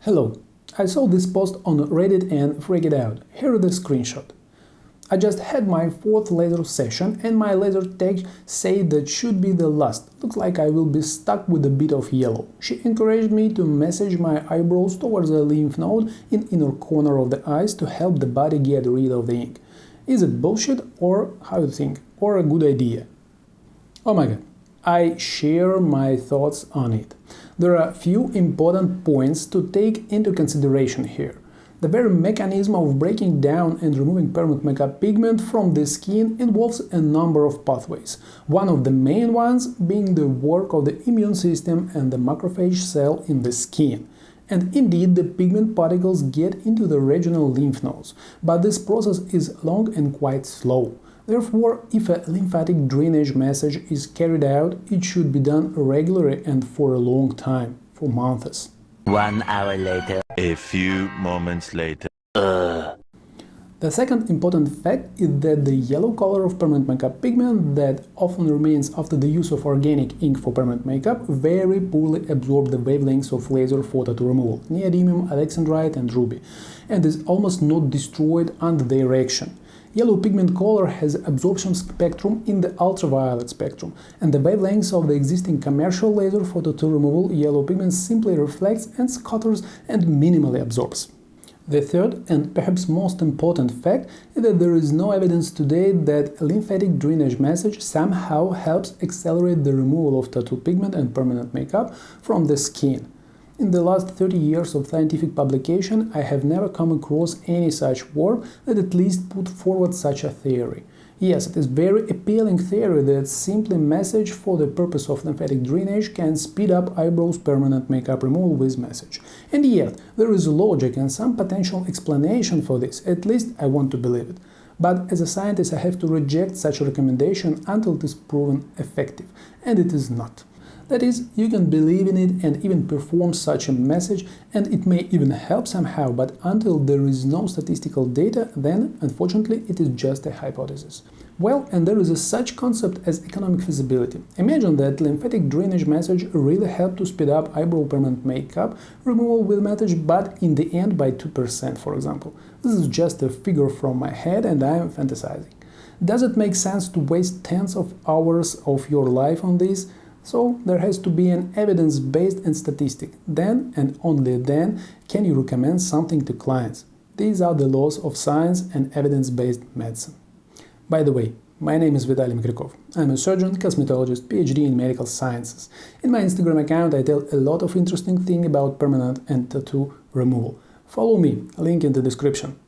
Hello, I saw this post on Reddit and freaked out. Here is the screenshot. I just had my 4th laser session and my laser tech said that should be the last. Looks like I will be stuck with a bit of yellow. She encouraged me to massage my eyebrows towards the lymph node in inner corner of the eyes to help the body get rid of the ink. Is it bullshit or how you think? Or a good idea? Oh my god. I share my thoughts on it. There are a few important points to take into consideration here. The very mechanism of breaking down and removing permanent makeup pigment from the skin involves a number of pathways, one of the main ones being the work of the immune system and the macrophage cell in the skin. And indeed, the pigment particles get into the regional lymph nodes, but this process is long and quite slow. Therefore, if a lymphatic drainage massage is carried out, it should be done regularly and for a long time, for months. 1 hour later. A few moments later. The second important fact is that the yellow color of permanent makeup pigment that often remains after the use of organic ink for permanent makeup very poorly absorbs the wavelengths of laser for tattoo removal, neodymium, alexandrite and ruby, and is almost not destroyed under their action. Yellow pigment color has absorption spectrum in the ultraviolet spectrum, and the wavelengths of the existing commercial laser for tattoo removal yellow pigment simply reflects and scatters and minimally absorbs. The third and perhaps most important fact is that there is no evidence today that a lymphatic drainage massage somehow helps accelerate the removal of tattoo pigment and permanent makeup from the skin. In the last 30 years of scientific publication, I have never come across any such work that at least put forward such a theory. Yes, it is a very appealing theory that simply massage for the purpose of lymphatic drainage can speed up eyebrows permanent makeup removal with massage. And yet, there is logic and some potential explanation for this, at least I want to believe it. But as a scientist I have to reject such a recommendation until it is proven effective, and it is not. That is, you can believe in it and even perform such a massage, and it may even help somehow, but until there is no statistical data, then, unfortunately, it is just a hypothesis. Well, and there is a such concept as economic feasibility. Imagine that lymphatic drainage massage really helped to speed up eyebrow permanent makeup removal with massage, but in the end by 2%, for example. This is just a figure from my head and I am fantasizing. Does it make sense to waste tens of hours of your life on this? So there has to be an evidence-based and statistic. Then and only then can you recommend something to clients. These are the laws of science and evidence-based medicine. By the way, my name is Vitaly Mikrykov. I'm a surgeon, cosmetologist, PhD in medical sciences. In my Instagram account I tell a lot of interesting things about permanent and tattoo removal. Follow me, link in the description.